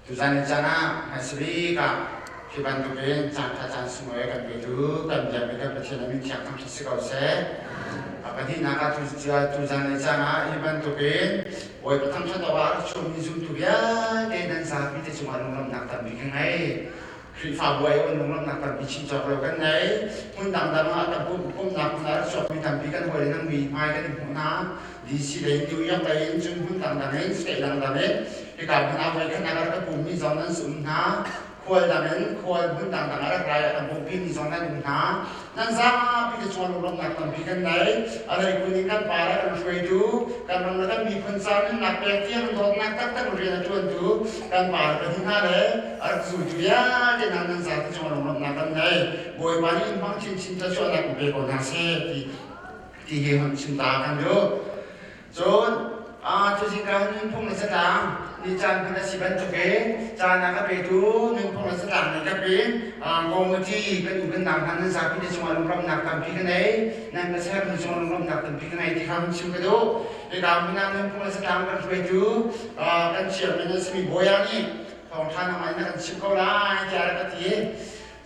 tujuan rencana hasilnya kiban tulen jangan semua kan begitu kan jamikan berjalan tiap tahun sekolah apalagi nak tujuan rencana kiban tulen woi petang cendawar cumi zoom ya dan saat itu cuma orang nak tapi kenai Krifa boy orang nak tapi cinta kalau kan nai pun dam atau pun nak suami tapi kan boleh nang mi mai kan puna di sini tu yang lain cuma pun dam sekali dam kita pun apa kan agar bumi zaman sunnah kual damen kual pun dam agar raya bumi zaman sunnah dan sama kita cuma orang nak tapi kan nai ada ikut kan para kan itu kan orang kan mi pun sana nak pergi orang nak tak boleh tuan tu kan para kan ada ada sujuya dan saat cuma orang nak kan nai boy bani bang cinta cuma nak bego nasi di hewan cinta kan tu so tujuan pun sedang di jalan pada siban juga jalan agak begitu pun sedang agak ben komedi kan bukan nampan sapi di cuma orang nak tapi kan nan kesehar di cuma orang nak tapi kan di kami cuma tu di kami nan pun sedang kan begitu kan siapa ni semi boyani orangท่านทำไมนักชิมเขาล่ะจะอะไรกันที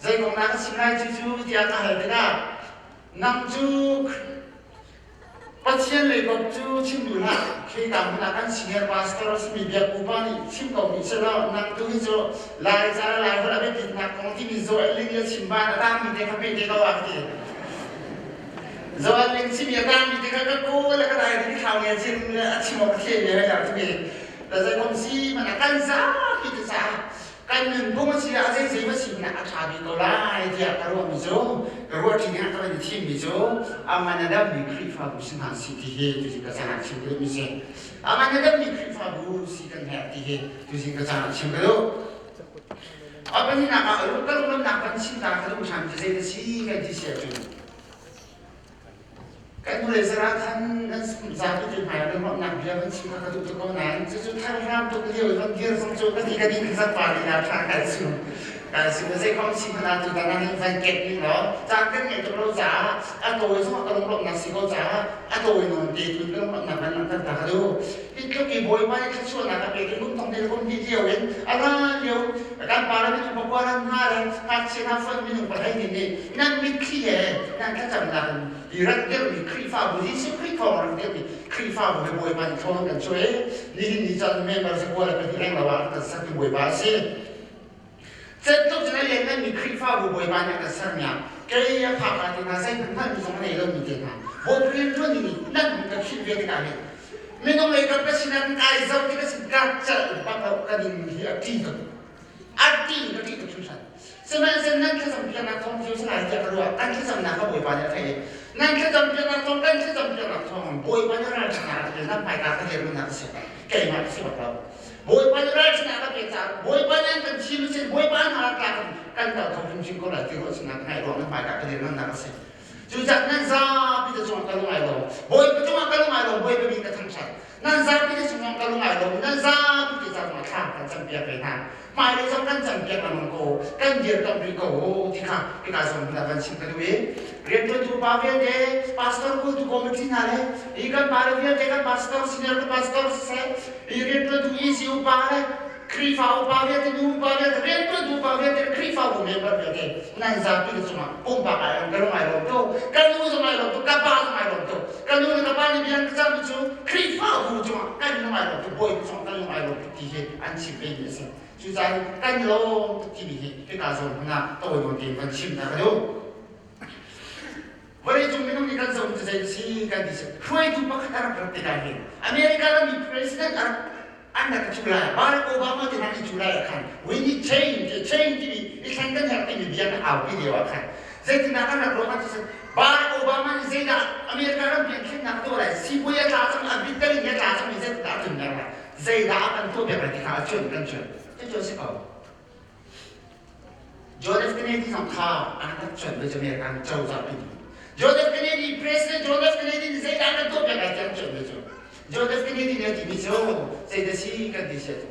ใจของนักชิมได้จู่ๆที่อาจารย์เห็นได้นั่งจู่ปัจเจียนเลยก็จู่ชิมดูนะคือการพนักงานซีเนียร์พาสเตอร์สมีเบียร์กูปานี่ชิมเขามีเสร็จแล้วนั่งจู่ที่จู่ลายจานลายคนละไม่ผิดนักของที่มีโซ่เลี้ยงชิมบ้านตามมีเด็กเขาเป็นเด็กเขาอ่ะทีโซ่เลี้ยงชิมยาตามมีเด็กเขาก็กู้แล้วก็ได้ที่เขาเนี่ยชิมออกเที่ยวเนี่ยอย่างที่แต่ใจคนซีมันกันซะคิดซะกันหนึ่งพวกมันซีอาเซียนมันซีมันอาชาบิโตไลที่อาการว่ามิโซกระว่าที่นี่ก็เป็นที่มิโซอามันนั่นได้มีคลิปฟ้าบุษนาสิที่เฮตุสิกษัตริย์ชิมก็มิเซอามันนั่นได้มีคลิปฟ้าบุษกันแห่ที่เฮตุสิกษัตริย์ชิมก็อาเป็นที่นักเอาลูกก็ลูกนักเป็นชิมตาเขาลูกชามจะได้ซีกันที่เสียจุกันดูเลยสระท่านนั้นสาธุจุดหมายเรื่องของนักเรียนชิมกระตุ้นตัวนั้นจู่ๆท่านห้ามตัวเดียวต้องเกี่ยวสองจุดก็ดีกันดีที่สักปารีนาทางการสื่อการสื่อใช้ความชิมขนาดจุดนั้นให้แฟนเก็ตนี่เหรอจากกันเนี่ยตัวเราจ๋าอะตัวสมองกระลงลงนักสิเขาจ๋าอะตัวนอนตีตุนเรื่องนักนั้นนักตาดูที่เขากี่บ่อยมาเนี่ยเขาชวนนักไปกินนุ่มทองเดียวคนที่เดียวเองอะไรเดียวการปาราไม่ถูกบอกว่านั่นหน้าเลยหากเสียน้ำฝนไม่ถูกประเทศนี้นั่นไม่ขี้นั่นแค่จำนานอีรักเดียวมีครีฟ้าบุรีสิครีฟ้ามันเดียวมีครีฟ้าบุรีบ่อยมันชนกันช่วยนี่จันเมย์มาสักวันเป็นที่แรงระวังแต่สักบ่อยบ้าสิเจ้าตัวจะเรียนนั่นมีครีฟ้าบ่อยมันอย่างแต่สักเนี่ยแกยังพาไปที่นั่นเส้นท่านมีสองในเรื่องมีเดียวนะบ่อยเรียนตัวนี้นั่นมันก็คิดเรื่องการเนี่ยไม่ต้องเลยกับสิ่งนั้นไอ้เจ้าที่ก็สิ่งการจัดปัจจุบันนี้อาทิตย์ก็ชุดฉันsebenarnya nan kita sampai nak thong jauh sekali dia keluar kan kita sampai nak boy banyak kali nan kita sampai nak thong kan kita sampai nak thong boy banyak orang cakap dia nak baik apa dia pun nak siapa kayak mana siapa tahu boy banyak orang cakap kita boy banyak kan cium boy banyak orang kan tahu thong cium kau lah dia kau nak naik orang nak baik apa dia nak siapa jujur nan zap itu cuma kalau ngai lo boy cuma kalau ngai lo boy pergi ke tangsa nan zap itu cuma kalau ngai lo nan zap itu cuma macam kan sampai apa nak maiเลยต้องกันจำเกียรติมันโกกันเดียร์ต้องรีโก้ที่ข้าที่ข้าสอนนักบัญชีกันด้วยเรียนตัวดูพาเวเดพาสตอร์กูดูคอมมิชชั่นอะไรอีกันพาเวเดกันพาสตอร์ซีเนียร์พาสตอร์เซ่เรียนตัวดูอีซีอุปาเลยครีฟ้าอุปาเวเดดูอุปาเวเดเรียนตัวดูพาเวเดครีฟ้าอุเมมเบอร์เวเดนั่นจะเป็นสมัครปุ่มปากอะไรกันรู้ไหมล่ะตัวกันรู้สมัยล่ะตัวกับป้าสมัยล่ะตัวกันรู้กับป้านี่ยังจะรู้จู่ครีฟ้าอุจู่มากันรู้ไหมล่ะตัวบอยสมัยกันรู้ไหมล่ะตัวที่เห็นอันชิเป็นยังไง就在干喽，这里这个时候呢，都有地方请那个哟。我哋仲未弄呢間就就係先間啲事，佢都不可能搞得到嘅。America 啦，你 president 啊，安那個出來，巴拉奧巴馬喺哪裡出來看 ？We need change 你看跟下邊邊後邊嘅話看，即係那個那個話就是巴拉奧巴馬你知道，America 啦邊看那個來，西部也打仗，阿邊德里也打仗，你在打仗咩啦？即係打緊多邊嚟睇下，轉跟轉。这就是哦。John F. Kennedy 上他安那准备就咩干周遭病。John F. Kennedy President John F. Kennedy 你谁安那多边来讲准备就。John F. Kennedy 呢第一就谁的是跟这些就。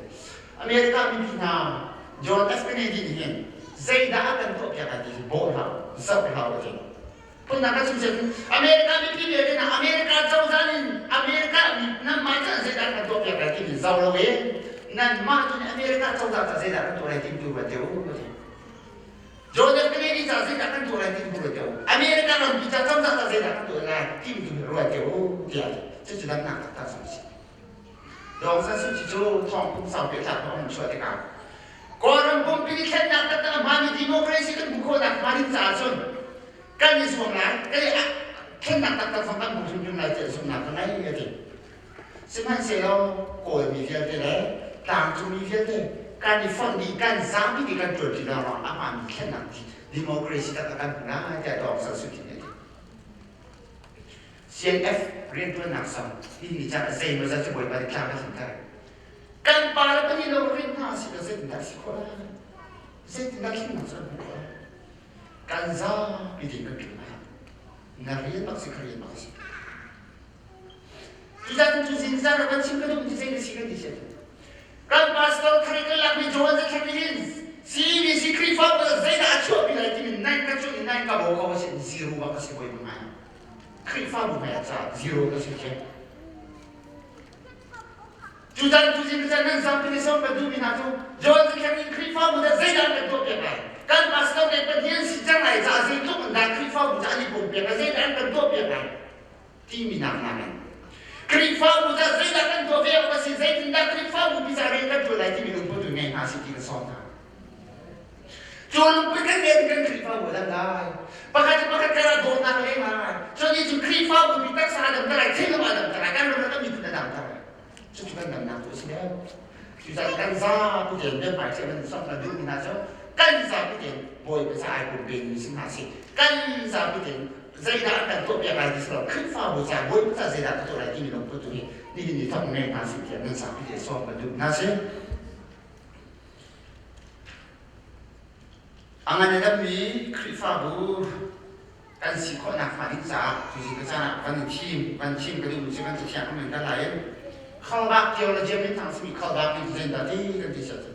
America 咪平常 John F. Kennedy 呢谁的安那多边来就是不好，少不好的就。pun nak susun Amerika ni pilih dia Amerika jauh sana Amerika ni nak macam saya dah kata dia kata ni jauh lagi นั่นมาจนอเมริกาเจ้าจะเสียดายตัวอะไรที่ดูว่าเดี๋ยวโจเดฟเนดีจะเสียดายตัวอะไรที่ดูว่าเดี๋ยวอเมริกาเราพิจารณาจะเสียดายตัวอะไรที่ดูว่าเดี๋ยวเดี๋ยว这是咱哪个大东西？然后三十几周通上北上我们说的讲，个人公平的看哪个的马尼迪莫克西跟不可能马尼咋说？跟你说来，跟你啊，看哪个的方法不是用来接受哪个来一点？是蛮些咯，个人米些的嘞，当中米些的，跟你放的跟啥米的跟做的了，阿妈你看哪的？democracy 的跟不拿在多少事情的？CNF เรียนตัวหนักสังที่มีจากเซนมาจากบริบาลกลางและถึงได้การปาร์ตี้เราเรียน50%ได้สิคนเซนได้ขึ้นมาสักคนการซ่าพิธีกันขึ้นมานักเรียนบักสิเรียนบักสิที่จะจุดสินสารวันชิมกันดูที่เซนสิกันที่เซนการพาสต้าคาริกลักมีโจวันจะแข่งดินCBC ครีฟ้าเปิดเซนอาชัวปีไรที่มีนั่งกันช่วยนั่งกับโอ้เขาว่าเซนซีรูบักสิบอยมั้งคลิปฟ้าบุญแม่จ้า0ก็สิเช่จุดนั้นจุดนี้ก็จะนั่งสัมผัสส่งไปดูมีนาจูจนจะแค่มีคลิปฟ้าบุญจะเสียดายตัวเปลี่ยนไปการมาสเตอร์ในประเทศสิจังไรจ้าสิทุกคนได้คลิปฟ้าบุญจะอันนี้บุญเปลี่ยนไปเสียดายตัวเปลี่ยนไปที่มีนานานั้นคลิปฟ้าบุญจะเสียดายตัวเปลี่ยนไปสิเสียดายคลิปฟ้าบุญพิจารณาตัวอะไรที่มีลุงพูดถึงไงมาสิที่กระสอบนั้นจนไปกันเรียนกันคลิปฟ้าบุญได้Pakai cara dona lema. So ni tu krifa bu bitak sa adam tara kena adam tara kan lo kan itu adam tara. So juga nam tu sini. Kita kan za bu den de pai chen som la du na so. Kan za bu den boyภาษาai bu bin sin ha si. Kan za bu den zai da kan to pia lai di so. Krifa bu za boy za zai da to lai ki ni lo tu ni. Ni thong ne na si pia nan sa bu den so ba du na si. Angan ada mi krifa bu kan si kau nak main sah, jadi kerana kan tim kedua mesti kan siapa yang kan lain. Kalau bak jauh lagi jadi tang semi kalau bak itu jadi tadi kan di situ.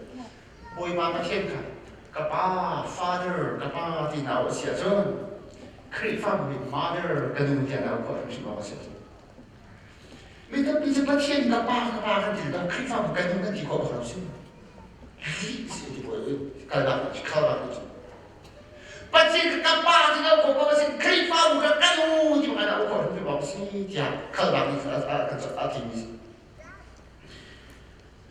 Boy mama kiem kan, kapa father kapa tina usia tu, krifa bu mother kedua dia nak kau mesti bawa situ. Mereka bisa pasien kapa kan tidak krifa bu kedua kan di kau kalau sih. Sih di boy kalau bak itu. Pasien kapal juga kau pasien krifa bukan kamu di mana kau pergi bawa sini dia kalau itu artinya.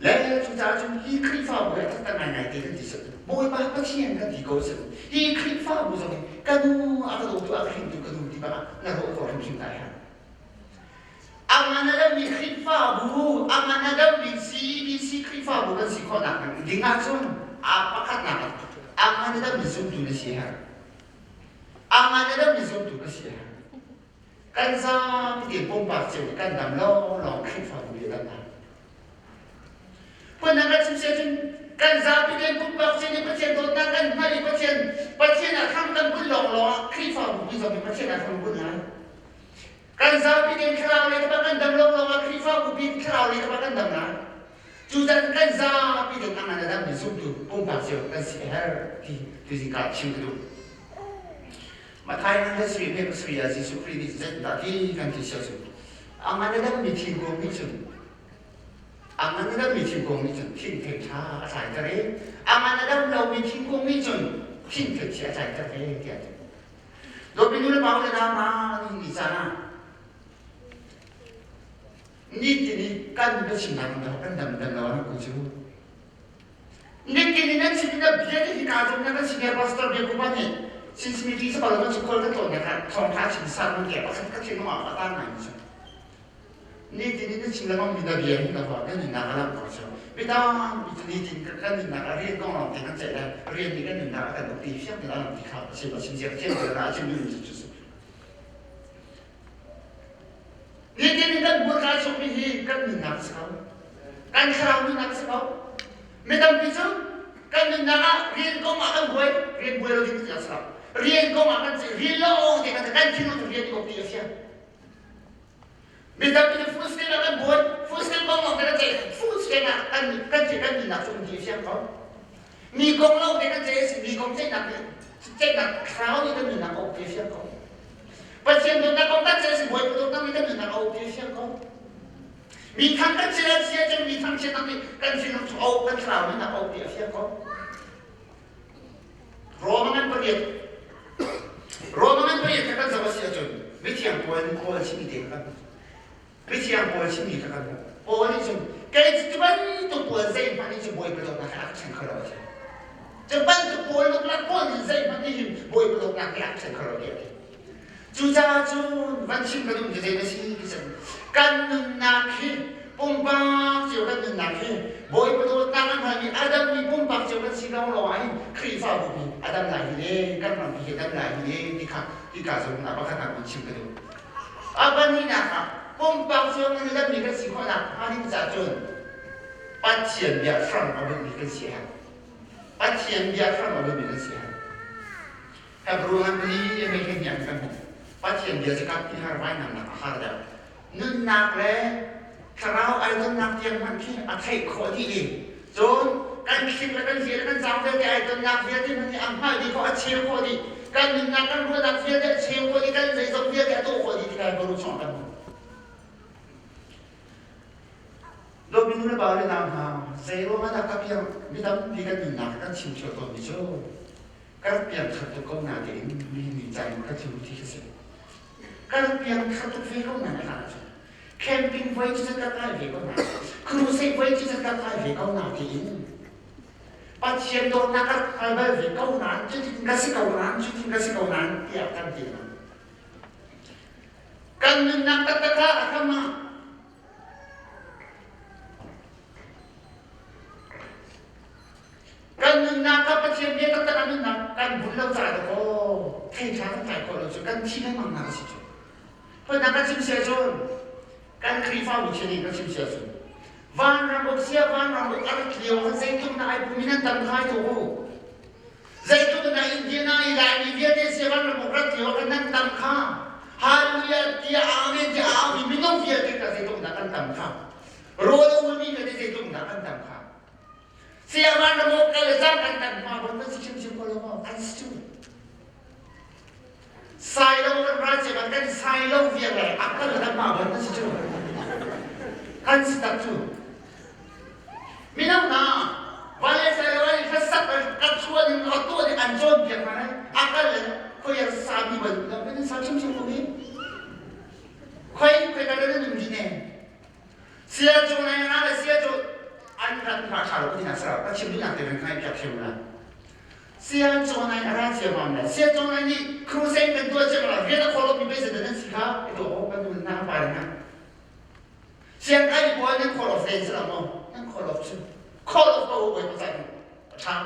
Lalu kita cuma krifa bukan tentang mana itu di situ. Boleh bah pasien kan di kau situ. Krifa bukan kamu ada doktor ada hindu kamu di mana nak kau pergi mana. Amanah dalam krifa bu, amanah dalam si krifa bukan si kau nak dengar tu apa kan nak. Amanah dalam tu nasihat. Amanah dalam tu nasihat. Kan sa di pompa tu kan dalam lo krifa bu dia nak. Penangan sesuatu kan sa di pompa tu ni pasien tu nak kan mari pasien nak kan pun lo krifa bu bisa pasien nak kan pun lah. Kan sabi din kerauh le kepakan dam lo krifa bu bin kerauh le kepakan dam lah. Judan kan sabi din ang anadam di sundu pompa sio kan si her di singkat cingdu. Matai nang sri pe sri ya si sukri di zat dati kan ti sio su. Ang anadam mi tin gong mi sun. Ang anadam mi tin gong mi sun tin te cha sai ta re. Ang anadam lo mi tin gong mi sun tin te cha sai ta re dia. Lo bin lu ba le na ma ni sana. Ni kan bersinar kan dalam orang kucu. Ni nak sini biar di kajum nak sini pastor dia kupani. Since me this kalau macam kau tu nak thong kasih besar dia pasal kecil nama apa tangan macam. Ni nak sini memang bina biar ni apa kan ni nak alam pasal. Bina itu ni kan ni nak rian kau orang dengan saya rian ni kan ni nak akan bukti siapa ni alam dikau sebab sini siapa dia nak ajar dulu tu. Ni kan buat kasut ni kan ni nak sekau, kan kerau ni nak sekau. Medam pisu kan ni nak rian kau makan rian buai lagi tu sekau. Rian kau makan rian lo dia kata kan kilo tu rian kau pilih siapa. Medam pisu full scale kan full scale kau makan kata full scale kan ni nak cuma dia siapa kau. Mi kau lo dia kata mi kau cek nak kerau ni kan ni nak kau pilih siapa kau. Pasien tu nak kontak saya sebuah itu nak kita nak kau dia siapa kau. มีทั้งกันเสียจนมีทั้งเสียทั้งนี้กันเสียทั้งเอากันข่าวนี่นะเอาเปรียบเทียบก็รอมันเปรียบกันจะมาเสียจนวิธีอย่างปวดชิมิเด็กกันวิธีอย่างปวดชิมิเด็กกันปวดนี่จนแกจะบันตุปวดใจมันนี่จะบวยไปตรงนั้นฉันเขาเราจะบันตุปวดลูกหลานปวดใจมันนี่บวยไปตรงนั้นฉันเขาเราเด็กจูจ้าจูวันชิมกระดุมจะได้ไม่ใช่ที่ฉันกันนักขึ้นปุ่มปักเจียวกันนักขึ้นบอยประตูตั้งอันนี้อาดัมมีปุ่มปักเจียวกันสีน้องลอยครีฟ้าบุบีอาดัมไหลเลยกันมันมีอาดัมไหลเลยที่การสมนับว่าขนาดวันชิมกระดุมอาบันนี้นะครับปุ่มปักเจียวกันอาดัมมีกันสีขนาดอันนี้จะจนปัจเจียนเบียร์ฟังเอาไปมีกันเสียปัจเจียนเบียร์ฟังเอาไปมีกันเสียแต่รู้งั้นนี้ยังไม่เห็นอย่างกันปัจเจียนเบียร์จะกับที่หาไว้นานๆหาได้นึ่งนักเลยถ้าเราไอ้ต้นนักเตียงมันที่อัฐิโคที่ดีจนการคิดและการเสียและการจำได้ไอ้ต้นนักเสียที่มันที่อันไม่ดีก็อัดเชี่ยวโคดีการนึ่งนักการรู้นักเสียได้เชี่ยวโคดีการใจจำเสียได้ตัวโคดีที่การบรรลุชนกันเราบินรู้บ่าวเลยนะฮะเสียว่ามันนักเพียงไม่ทำดีกันนึ่งนักการชิมเชี่ยวตัวนี้โจ้การเปลี่ยนขัดตัวก็น่าเด่นมีใจมันก็ชิมที่สุดการเปลี่ยนขัดตัวเฟก็น่าขนาดcamping wayจะกระต่ายเวก็น่าครูเซ่ wayจะกระต่ายเวก็น่าที่อินปัจเจียนโดนนักการไปเวก็น่าจุดที่กสิกรนั้นจุดที่กสิกรนั้นเกี่ยวกันที่นั่นกันนึงนักตะตะข้าข้ามากันนึงนักกับปัจเจียนเบียตะตะนั้นนักกันบุญเราจ่ายแต่ก็เท่ช้าจ่ายก็เราจะกันที่ไม่มั่งนักสิจุดเพราะนักการชิมเสียจนการคลีฟ้าบุญเชนีก็ชิมเสียจนวันรำบกเสียวันรำบกอะไรเกี่ยวกับใจตุ้มนายภูมินันตั้งค่ายตัวใจตุ้มนายอินเดียนายลายมีเวียดเสียวันรำบกรัฐเกี่ยวกับนั่งตั้งค่าฮารุยาเกี่ยอาเมนเกี่ยอาวิมินองเวียดกับใจตุ้มนักตั้งค่าโรดอุมีกับใจตุ้มนักตั้งค่าเสียวันรำบกกันเลยจ้างกันตั้งค่าบนนั้นชิมชิมก็แล้วว่าอันสุดไซโลกันราชบัณฑิตไซโลเวียเลยอักขระธรรมะบนนั้นชิมกันสตัดจุมิน้องนาวันนี้ไซโลวันนี้เขาสักกันชวนเอาตัวนี้อันโจมเพียงมาเลยอักขระเขาอยากสามีบนนั้นเป็นสาชิมชิมคนนี้ใครกันได้หนึ่งทีเนี่ยเสียจงในนั้นเสียจงอันนั้นมาข่าวที่นั่นสระก็ชิมดูหนังแต่เป็นใครอยากชิมนะเสียจงในอะไรเสียมันเนี่ยเสียจงในนี่ครูเซ็งเป็นตัวเจ้าละเรียนคนเรามีเบสเดนสิครับไอ้ตัวมันดูน่าไปนะเสียงใครบอกว่านั่นคนเราเซ็งสละมั้งนั่นคนเราชื่อคนเราตัวไว้ภาษาทาง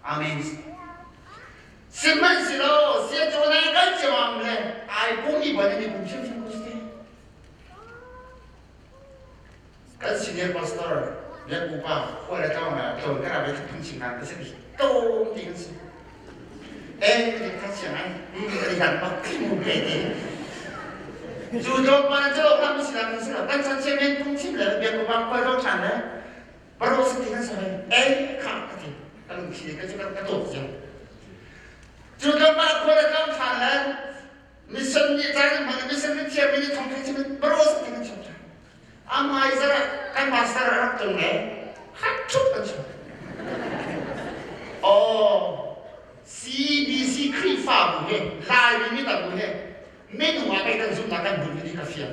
อาเมนสิมันสิโลเสียจงในกันเสียมันเลยไอ้ปุ่มอีบันนี่ปุ่มชิมชิมกุศลกันสิเนี่ยพาสเตอร์เรียกกูป่าคนละเจ้ามาโดนกันอะไรทุกสิ่งนั้นก็สิโตจริงสิเอ๊ะเด็กท่านเสียงไงเรียนมาขึ้นมุมเลยจู่โจมมาจะลงน้ำสิลำสิลำกันฉันเชื่อเมนพุ่งชิมเลยเบียร์กูบางคนเราฉันเลยบารโอสติกันสิเอ๊ะข้ากันทีกันลุงชีก็จะกันกระโดดจังจู่โจมมาคนละเจ้าฉันเลยมิสซันนี่ใจมันมิสซันนี่เชื่อมันนี่ทำให้ฉันบารโอสติกันฉันอามาอิสระกันมาสระรักตรงนี้ฮัทชุบกันฉันCBC ครีฟ้าบุเหลายมีแต่บุเหไม่หนูว่าไปกันซุ่มนักการบุญดีกับเสีย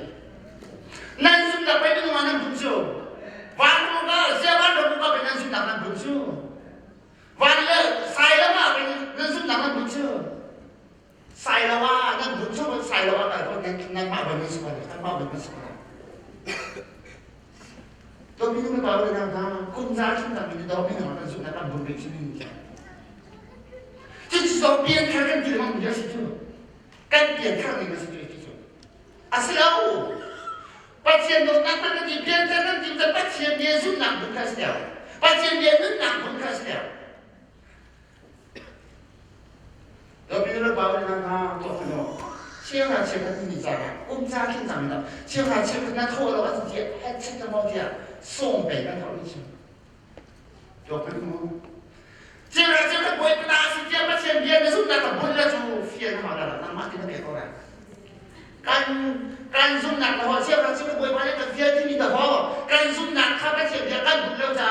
นั่นซุ่มนักไปไม่หนูว่านั่นบุญชูวันรู้ก็เสียวันรู้ก็ไปนั่นซุ่มนักการบุญชูวันเลิกใส่แล้วว่าไปนั่นซุ่มนักการบุญชูใส่แล้วว่านั่นบุญชูใส่แล้วว่าแต่คนนั้นมาวันนี้สุดเลยท่านมาวันนี้สุดเลยตัวพี่ไม่บอกเลยนะคุณจ้าซุ่มนักการบุญเราไม่หนูว่านั่นซุ่มนักการบุญเป็นชิ้นหนึ่ง这至少边看跟别的比较清楚，跟边看那个是最清楚。啊，是了哦，把钱都拿到那里边看跟地方，把钱边是拿不开始了，把钱边是拿不开始了。เราไปรู้บ่าวเลยนะตัวคนเราเชื่อว่าเชื่อกันนี่จ้าอุ้มจ้าขึ้นจังเลยเชื่อว่าเชื่อกันนั่นโทษเราว่าจะเจ็บให้เช็คกันบ่เจ็บส่งไปกันเขาไม่เชื่อจบไปมั้งเจ้าเราเจ้าก็บ่อยเป็นอาชีพเจ้ามาเชียนเบียร์ในสุดนักบุญแล้วจู่เฟียนมาแล้วนั่นมาที่นั่นเกี่ยวกับอะไรก การซุ่มหนักหัวเชี่ยวเราซึ่งบวยมาเล่นกับเฟียที่มีแต่หัวการซุ่มหนักข้าพเจ้าเดียวกันบุญเราจะ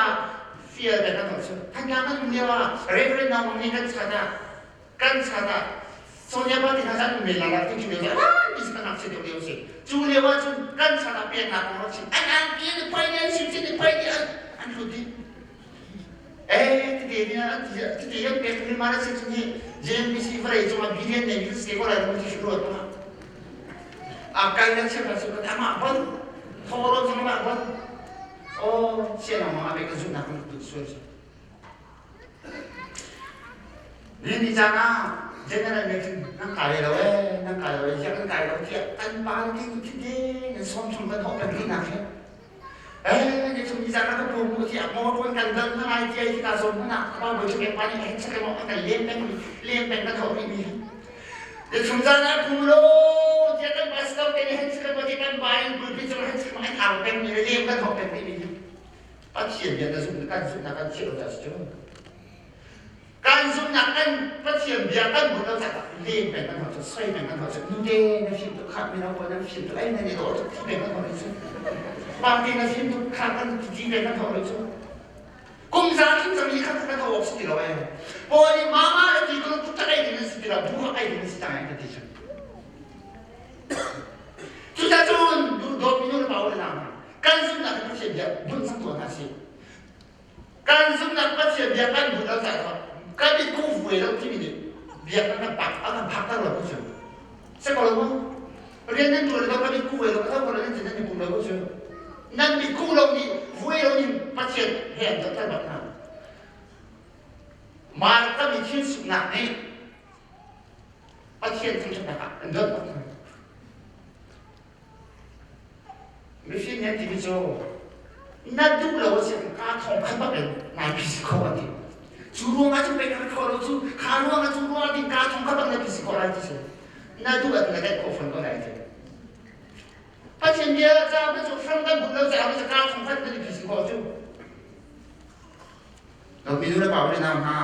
เฟียแต่กันหัวเชี่ยวท่านยังมันเดียวว่าเรื่องเรื่องน้องมันนี่กันชาดาโซเนียบ้านที่ท่านมีหลายที่คิดเลยว่าดิฉันนักเสียเดียวเดียวสิจูเลียว่าจูกันชาดาเปลี่ยนหนักของเราสิอันกินไปเนี่ยสิจินไปเนี่ยอันรู้ดิที่เดียวเนี่ยที่เดียวเป็นที่มาแล้วสิที่เจนมิสิฟรายจูมาบิเลียนเนี่ยมิสเกก็เลยมันที่शुरू होता है Akan yang saya rasa kata amak pun, thorong sama amak pun, oh siapa nama abang tu nak untuk suara. Ini jangan general meeting nak kaya lawan, jangan kaya lawan dia tanpa dia som kan hok pergi nak ya. Ni cuma jangan tu promo dia, mau pun kan dan kan dia kita som nak, apa boleh cakap pani, cakap mau kan lem kan hok ini. Sumzana pulo, dia kan pasal kan yang sekarang dia kan bayi berbicara sekarang apa yang dia kan hok ini. Pasien dia kan kan siapa dah sejuk. Kan kan pasien dia kan bukan tak lem kan hok sesuai kan hok sesuai. Ni nasi tu khat mina pun nasi tu lain ni tu tiga kan hok sesuai. Bagi nasi tu khat kan tiga kan hok sesuai. Kumsah kita ni kan tak tahu apa sih lah. Boleh mama itu kalau kita kayak gini sih lah, bukan kayak gini sih tangan kita sih. Sudah turun 2 minggu lepas orang lama. Kan sudah kita siap belum satu nasi. Kan sudah kita siap kan belum satu. Kan itu kufu itu ini biar kan pak tahu sih. Sekolah mana? Rian itu kalau kan itu kufu itu kalau kan itu jadi bulan sih. Nanti kulau ni, vuelo ni pasien head doktor bakna. Marta bikin sunnah ni, pasien tu cakap, doktor bakna. Mesti nanti bicara, nanti kulau sih kan thong bagai naik psikopat ni. Juru macam mereka kalau tu, kalau macam juru ada kan thong bagai naik psikopat tu. Nanti buat naik kofan kau naik. Pasien dia jawab tu, front dan bulan jawab tu kan thong bagai naik psikopat tu. Lalu minum apa boleh nama?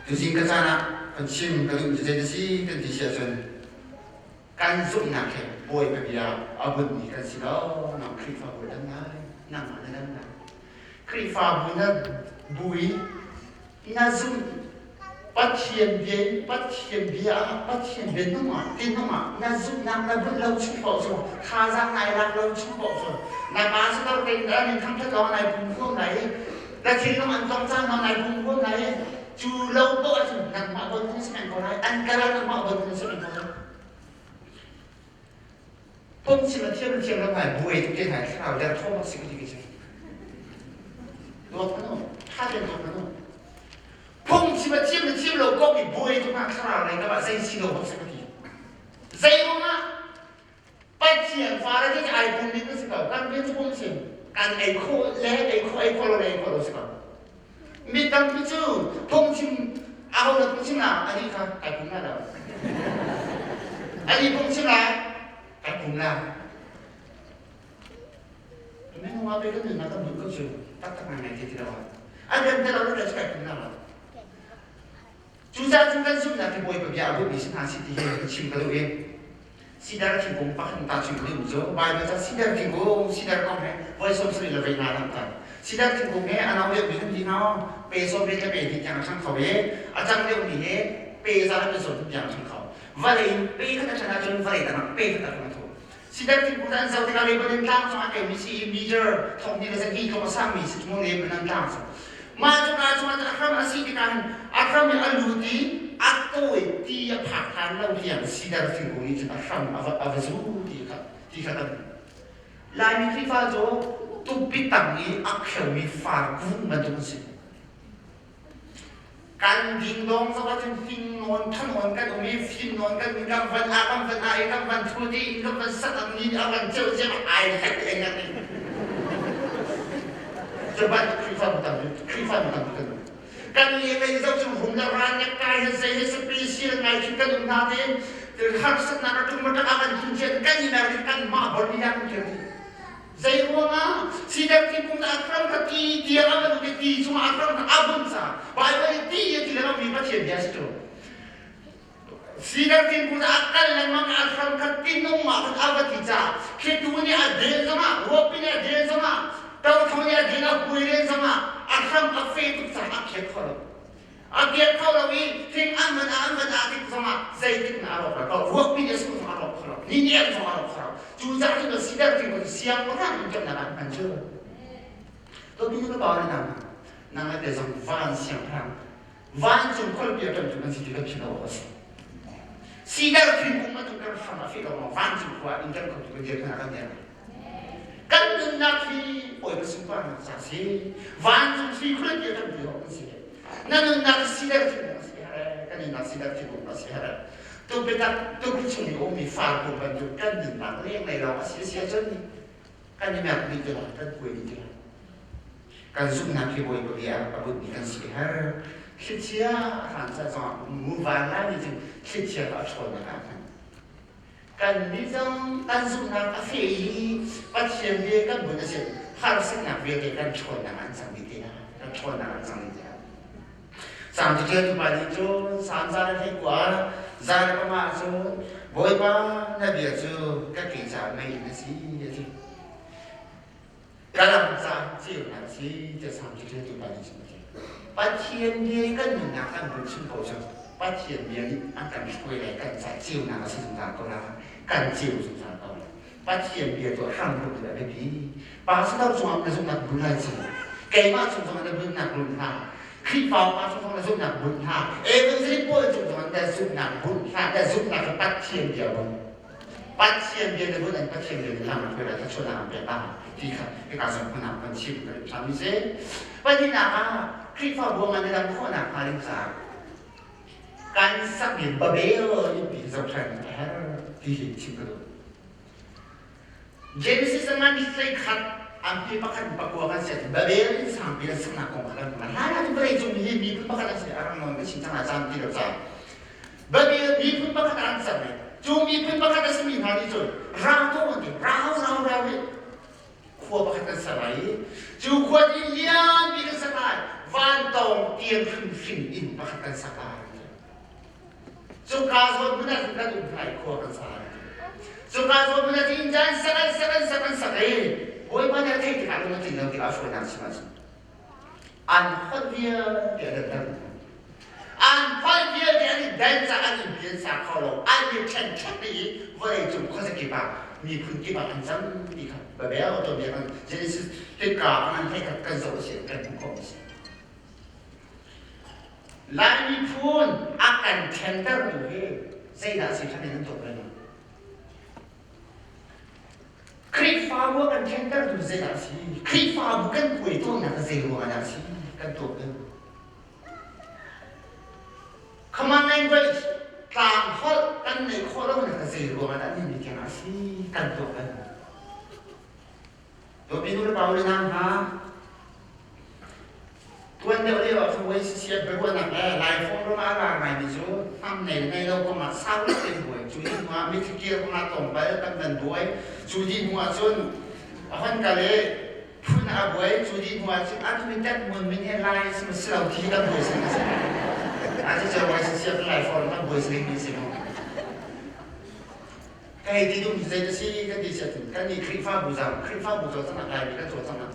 Jadi kat sana, pencim kalau jadi si kan disiapkan. Kan zoom nak ke, boy berbia, abun ni kan sila, nak krifa bulan nama. Krifa bulan bui, ina zoom, pasien dia nama, ina zoom nama bulan cukup so, khazang naik bulan cukup so, naik pasal kalau kita ni kamera kau naik punggung naik, dah kira nama tong cang naik punggung naik, julau tu aja, nama bulan ni semen kau naik, angkara nama bulan ni semen kau naik. 碰起了天了买不会电台看我家偷了10个几个钱，多可能，他这多可能。碰起了进了高比不会都看来个把谁洗了我10个几，谁弄啊？把钱发了这个 iPhone 那个是个，干别做东西，干 iPhone 了是个，没当不住，碰起เอา了碰起啦，อันนี้ครับไอ้ผมน่ะแล้วอันนี้碰起来。Cái cùng là mấy hôm qua cái người nào có những câu chuyện tắc hàng này thì đâu anh em thấy đâu nó là cái cùng nào chúng ta giúp là cái bồi bởi vì bồi bị sinh hàng thì chìm cái đầu yên xin ra thì cũng bắt chúng ta chịu cái ủng hộ bài mà ta xin ra con này với số sự là về nào làm thật xin ra thì cũng nghe anh nói việc mình gì nó về số về cái về thì chẳng sang khẩu ấy anh chẳng liệu gì hết về ra là số thì chẳng sang khẩu và lấy về cái thằng nào chúng về thằng về cái thằng nào Sidak ti bukan zau tinggal lebar dan langsung akan misi major thong ni rezeki kau pasang misi cuma lebar dan langsung. Maju akram asyik kan akram yang aluti atau dia pakai lalu dia sidak ti buni cuma akram avazu dia kata. Lain ni kita jo tu bitang ni akram ni fargu macam tu. Kan ding dong sama macam ding non kan on kan umi fin non kan ingkang van akam van aikam van tudi ingkang van satang ni akan jauh ai hak engat ni. Sebab krifa bukan. Kan ni lagi jauh tu rumah ranyak kaya saya spesial ngai kita nanti harus nak tu mereka akan tunjuk kan ni nak kan mak berniat jadi. Saya rumah sidang tipung akram kaki dia akan begitu cuma akram abun sah. Baik dia tidak nak bimbang biasa tu. Sila tin pun akal lemang akal katinong mak awat kita. Ketuni adil sama, wapin adil sama, tahu thoni adil akuiren sama. Akam afe tu sama akhir kalau. Akhir kalau ini ting aman atik sama zaitin arok kalau wapin yesus sama arok kalau. Ni yang sama arok kalau. Jujur tu sila tin pun siang orang macam nak hancur. Tu bingung bawa nama. Nama dia sama van siang orang. Van jom kalau dia tu kan sih juga kena was. Sila tin pun macam kerana sama fika mau van jom kuat ingat kau tu dia kena kan dia. Kan nak fi, oi bersumpah nak saksi. Van jom fi kalau dia tu dia kan sih. Namun nak sila tin masih ada, kan nak sila tin masih ada. Tu beta tu kucing ni omi far pun bantu kan nak leh mai lawa sia ni. Kan ni nak ni jelah kan kue ni jelah. Kan zoom nak ki boy dia abut ni kan sih har. Kita hantar sama mubala ni tu kita tak cuba nak kan ni jang kan zoom nak afi pasien dia kan bukan sih harus nak dia kan cuba nak anjang dia kan cuba nak anjang dia. Sampai dia tu pada tu sampai hari kuat, zaman kemana tu, boy pa nabi tu kakek zaman ini sih jadi. Kalau zaman tu nanti dia sampai dia tu pada tu. Pasien dia kan nak berjumpa macam pasien dia ni akan boleh kan jiu nak sesuatu lah, kan jiu sesuatu. Pasien dia tu hamil tu ada di, pasal tu cuma nak bulan sih, kemana cuma nak bulan. Khi vào ba chúng ta giúp nạp bùn hạ, even khi bôi chúng ta giúp nạp bùn hạ, đã giúp nạp cái bắt thiên điều bắt thiên điều này bữa nay bắt thiên điều này làm cái là cái chỗ nào để làm thì cái cả sản phẩm nào còn chịu cái làm như thế. Vậy thì nào khi vào buồng anh làm khó nạp hai sao, can xác định bờ bể ở những bị dọc thành thì hiện chịu được. Genesis mà đi xây khát Ampi pakan pakuakan saya babel sampai sana kongkalan mana tu berai jom ni pun pakan saya orang orang cinta nak sampai dah sah babel ni pun pakan orang sampai jom ni pun pakan semi hari tu rau tu ni kuah pakan sarai jom kuah ni yang bikin sarai van tong tiang fin in pakan sarai jom kasut benar benar umpai kuah pakan sarai jom kasut benar injan sarai Oi banyak kita kalau nak tinggal di Afrika masing-masing. Anhal dia ada dan, anhal dia ada dan jangan biasa kalau ada cencat ni, boleh jom kau sekitar ni pun kita anjam ni kan, berbeza atau biarkan jenis kita akan kan solusi kan komisi. Lain pun akan centar tu saya dah siapa yang untuk berani. Krifa bukan center tu saya sih. Krifa bukan kue tu nak zero ada sih kan tu kan. Command language tang hot kan ni kalau nak zero ada ni macam sih kan tu kan. Tu bingung bawa nama. Tuan dia boleh waktu wes siap berbuat nak live phone rumah orang lain itu. Niเราก็มาเศร้าเต็มหัวจุดที่มาไม่ที่เกี่ยวมาตรงไปตั้งแต่ด้วยจุดที่หัวจนฮันกันเลยพูดอาบวยจุดที่หัวจนอาจจะมีแต่มันไม่ได้ไล่สมัยเราที่กันบ่อยสิอาจจะจะไว้เสียเป็นไลฟ์ฟอร์มกันบ่อยสิมีสิมั้งไอ้ที่ดูมีใจจะสิกันดีเสียถึงกันนี่คลิปฟ้าบุษาสมัครไลฟ์กันตัวสมัคร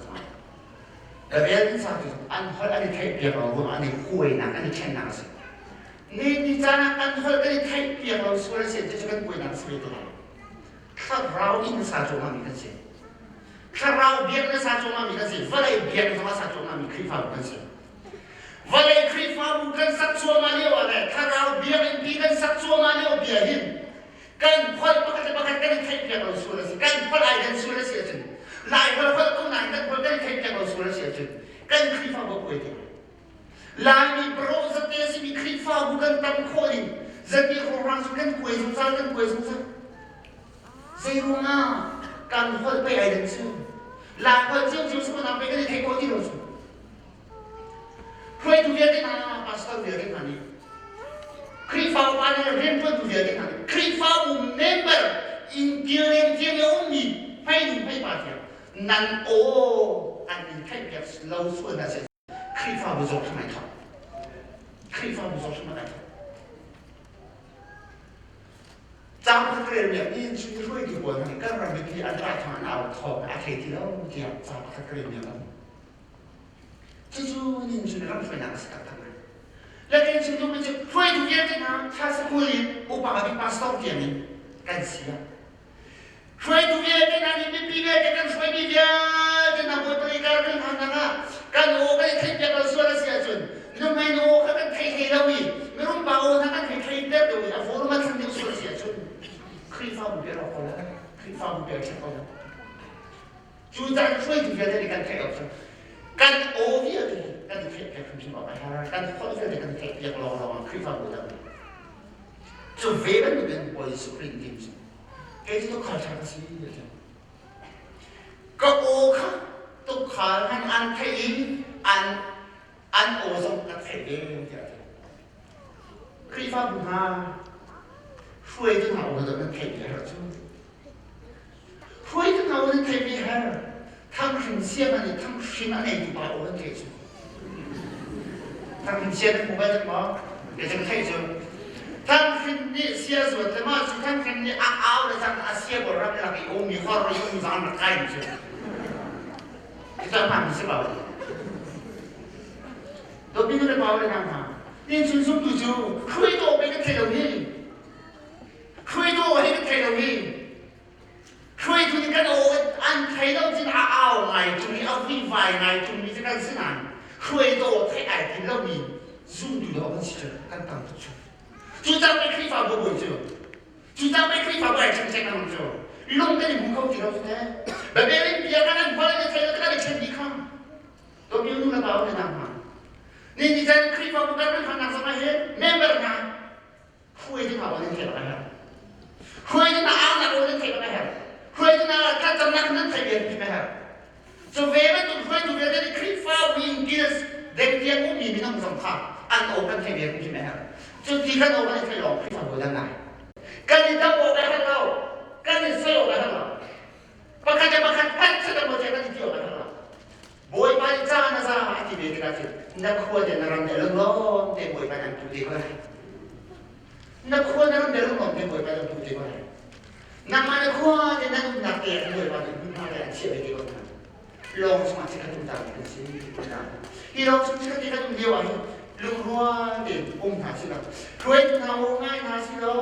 แต่เรื่องนี้สักจุดอันเขาอันนี้ใครเปรียบเราอันนี้คุยนะอันนี้แข่งหนักสินี่จานักันเขาได้ใครเปรียบเราสุดเสียจะกันคุยหนักสิตัวเราถ้าเราอินสาจงมามีกันสิถ้าเราเบียร์ในสาจงมามีกันสิว่าเลยเบียร์ในสาจงมามีคลิปฟ้าบุกันสิว่าเลยคลิปฟ้าบุกันสักชัวมาเลี้ยวอะไรถ้าเราเบียร์เป็นปีกันสักชัวมาเลี้ยวเบียร์หินกันพอประกันกันใครเปรียบเราสุดสิกันพอไอ้กันสุดเสียจริงหลายคนก็ต้องนั่งกันพอกันใครเปรียบเราสุดเสียจริงกันคลิปฟ้าบุกไปที่Lagi bro setiap si mikrifa bukan tam calling. Setiap orang sukan kue sungsar. Saya rumah kan hol pe ai dan su. La hol jiu semua nak pe kan thai ko ti lo su. Kue tu dia na pastor dia kan ni. Krifa wa na ren tu dia kan. Krifa member in dia ummi. Pai pa dia. Nan o an kai dia slow su na se. Krifa 不做什么的，krifa 不做什么的。จำพักเรียนเนี่ยนี่ช่วยช่วยอยู่บนนี่ก็เราไม่มีอันตรายทางเอาทองอาเทที่แล้วเกี่ยวจำพักเรียนเนี่ยครับจู่ๆนี่ช่วยเราช่วยนักศึกษาทำไมแล้วก็ช่วยดูมันจะช่วยดูเยอะจังนะถ้าสกุลอุปการะพาสต้าเกี่ยนี่กันเสียช่วยดูเยอะจังนะนี่ไม่ปีเยอะจังกันช่วยมีเยอะจังนะบทบริการกันทำนะกันโอ้กันใครเปียกเราส่วนละเสียจนนู่นไม่โอ้กันใครให้เราอีไม่รู้เปล่านะกันใครเด็ดเราอีอ่ะโฟล์มันทำเดียวส่วนเสียจนครีฟ้าบุเบลเขาแล้วครีฟ้าบุเบลเขาแล้วจู่ๆช่วยดูเยอะจังกันใครเอาซะกันโอ้เยอะเลยกันใครเปียกคุณพี่บอกไปฮะกันคนเยอะเลยกันใครเปียกเราครีฟ้าบุเบลจู่เวรมันเป็นบริสุทธิ์จริงๆแกจะต้องขอทานสิก็โอ้ค่ะต้องขอให้อันใครอันโอ้ส่งกับใครเองครีฟ้าบุหาช่วยถึงเอาเรื่องใครเปียกช่วยช่วยถึงเอาเรื่องใครเปียกทั้งสิ่งเสียมันนี่ทั้งสิ่งอะไรที่บาเอาเรื่องใครช่วยทั้งสิ่งเสียนั้นผมไม่ได้บอกเดี๋ยวจะใครช่วยทั้งสิ่งนี้เสียส่วนแต่มาทั้งสิ่งนี้เอาเลยทั้งอาเซียบรับหลักอีโอมีข้อรู้มีสารมาใกล้ช่วยจะผ่านมิสบาลีตัวพี่ก็เลยบอกเลยนะมานี่ชุนชุนดูจูคุยตัวไปก็เทลนี่คุยตัวให้ก็เทลนี่คุยตัวนี้กันโอ้อันไทยเราจะเอาไงตรงนี้เอาวิ่งไฟไงตรงนี้จะกันสินะคุยตัวไทยไอ้ที่เรามีซูดูเรากันสิจ้ะกันตั้งตัวจูจูจ้าไปคุยฟ้าบ่บ่จูจูจ้าไปคุยฟ้าบ่ไอ้เช่นๆนั่นจูลงกันมุ่งเข้าที่เราเนี่ยแบบนี้เบียร์กันพอเลยใช้กันได้เช่นนี้ครับตัวพี่รู้นะบ่าวเลยนะมานี่นี่จะคุยฟ้าบ่กันขนาดสมัยเห็นเมมเบอร์นะคุยที่เขาเนี่ยเท่าไหร่คุยที่น่าเอาหนักเลยเท่าไหร่คุยที่น่าการจำนักนั้นเท่าไหร่พี่แม่จะเวรตุนคุยตุนเวรได้คุยฟ้าวิ่งกินเด็กเรียนมุ้งมีมีน้องสำคัญอันโอกันเท่าไหร่พี่แม่จุดที่กันโอกันเท่าไหร่คุยฟ้าบ่ได้ไงกันที่ตั้งโอกันให้เรากันที่เสียโอกันให้เราประกันจะประกันพันธุ์จะหมดใจกันที่เที่ยวกันให้เราบ่อยไปจ้านะจ้าที่เบียร์กันที่นักขวดเนี่ยนารำเดลงเตะบ่อยไปนั่งทุกทีก็ได้นักขวดนารำเดลงเตะบ่อยไปนั่งทุกทีก็ได้นักมันขวดเนี่ยนั่งนักเตะบ่อยไปนั่งทุกทีก็ได้เชื่อไปดีกว่าลองสมาธิกันตุ้มตามกันสิตุ้มตามที่ลองสมาธิกันตุ้มเดียวอ่ะลุงรัวเด่นองค์หาสิเราช่วยเราง่ายหาสิเรา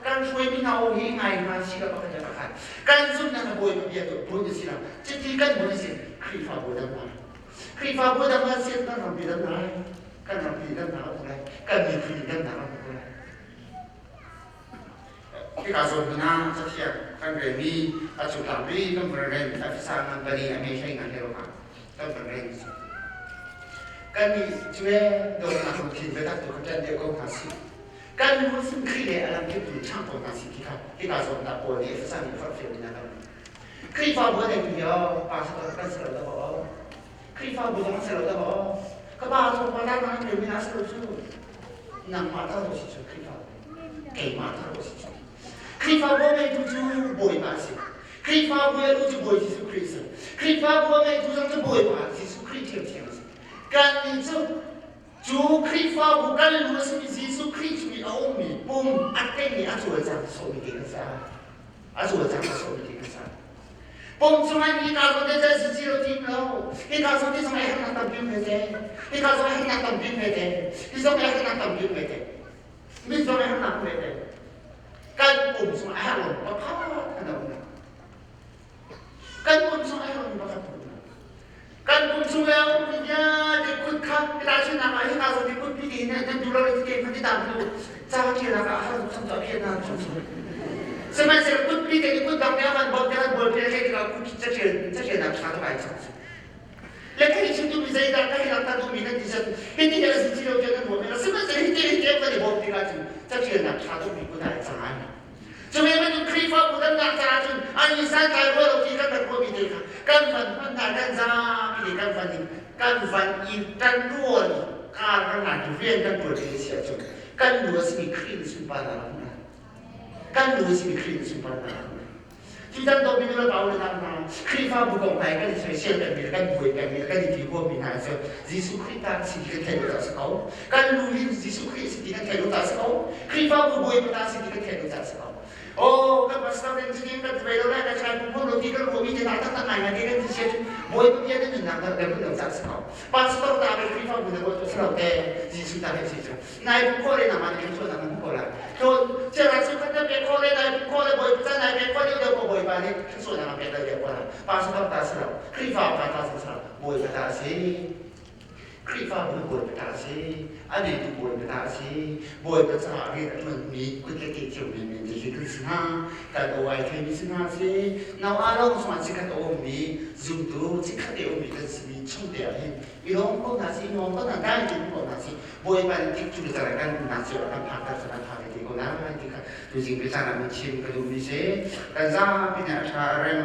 การช่วยพี่เราให้ง่ายหาสิเราก็จะประคันการสุดนั้นบ่อยเบียดตัวพูดสิเราจะที่กันบ่อยสิครีฟ้าบ่อยดังนั้นครีฟ้าบ่อยดังนั้นเสียกันเราปีดังนั้นกันเราปีดังนั้นอะไรกันมีครีดังนั้นอะไรที่การสอนนะจะเทียบกันเรียนมีอาจุดำรีกันเรียนอาฟิศางานบริไม่ใช่งานเดียวกันกันเรียนกันมีช่วยโดนนักลงทุนไปตั้งตัวกันเดียวกันสิกันรู้สึกครีเออะไรที่ดูช่างตัวกันสิที่เขาที่การสอนนักบอลที่อาฟิศางานฟังเสียงนะครับครีฟ้าบัวได้ดีอ่ะป้าสอนกันเสร็จแล้วบอกครีฟ้าบัวต้องเสร็จแล้วบอกก็ป้าสอนมาได้มาเดี๋ยวมีนักสอนช่วยนั่งมาตั้งตัวสิช่วยครีฟ้าเก่งมาตั้งตัวสิช่วยครีฟ้าบัวไม่ดูจูบ่อยมาสิครีฟ้าบัวรู้จูบ่อยที่สุดคริสต์ครีฟ้าบัวไม่ดูจูบ่อยมาที่สุดคริสต์เทียมกันนี่จูครีฟ้าบุกันรู้สึกที่สุดคริสต์มีเอามีปุ่มอัดเต็มนี่อาจจะจับโซ่มีกันซะอาจจะจับโซ่มีกันซะปุ่มสมัยนี้การคนเดียวจะสิเราทีมเราที่การสอนที่สมัยให้นักตั้งพิมพ์ไม่ได้ที่การสอนให้นักตั้งพิมพ์ไม่ได้ที่สมัยให้นักตั้งพิมพ์ไม่ได้ไม่สมัยให้นักไม่ได้การปุ่มสมัยให้เราก็พัฒนากันการปุ่มสมัยให้เราก็พัฒนากันปุ่มสมัยเราเนี่ยเด็กคุณครับเวลาฉันนั่งให้การสอนที่คุณพี่ดีเนี่ยนั่งดูเราเลยที่เก่งพัฒนาดูจ้าเกี่ยวกับอาหารสัมผัสเพียงนั้นสมัยเสร็จคุณพี่เด็กคุณทำเนี่ยมันบอกเนี่ยบอกเนี่ยให้เราคุณจะเชื่อนักชาติไปจังแล้วแค่ฉันดูมิสัยดังแค่เราตั้งดูมินันดิฉันเห็นที่เราสิ่งที่เราเจอกันหมดเลยสมัยเสร็จเห็นที่เกี่ยวกับบอกที่เราจะเชื่อนักชาติมีคุณได้จังไงจะไม่มันครีฟ้าบุญนักชาติอันนี้สร้างใจว่าเราที่กันแบบว่ามีเด็กกันฟันมันงานกันจ้าพี่กันฟันอินกันรัวการงานที่เรียนกันตัวเองเสียจนกันดูว่าสิ่งครีนสุภาพนะกันดูสิ่งครีนสุภาพนะที่ท่านต้องมีเรื่องเอาเรื่องนั้นครีฟ้าบุกไปกันที่เชื่อกันมีกันบุยกันมีกันที่หัวมีนายเสียยิสุคริสต์สิ่งที่เทลุตาสเขากันรู้ยิสุคริสต์สิ่งที่เทลุตาสเขาครีฟ้าบุกไปตาสิ่งที่เทลุตาสเขาโ Oh, kan basta rin sige kan pero na ka pun roti kan hobi je tak tak ngai ngai kan sih boy tu dia tu nak nak nak tak sekau. Pastor tak ada FIFA guna buat serau te di sudah di situ. Nai pun kore nama ni so nama pun kore. So jangan suka tu be kore nai pun kore boy tu nai be kore dia pun boy balik so nama be dia kore. Pastor tak serau. FIFA tak serau. Boy tak sih. FIFA boleh bertasi, ada itu boleh bertasi, boleh bercakap ni kita kecil ni jadi Krishna, kalau awak ini Krishna sih, now orang semua cakap ni zoom tu cakap ni kan sini cuma ni, ilmu pun nasi, ilmu pun ada ilmu pun nasi, boleh banyak juga cakap nasi orang pakar sana pakar di kota kita tu sih bicara macam kalau bisa, kalau punya cara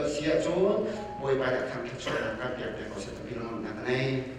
siap tu, boleh banyak kan kita orang kan biar kita kau sesuatu bilang nak ni.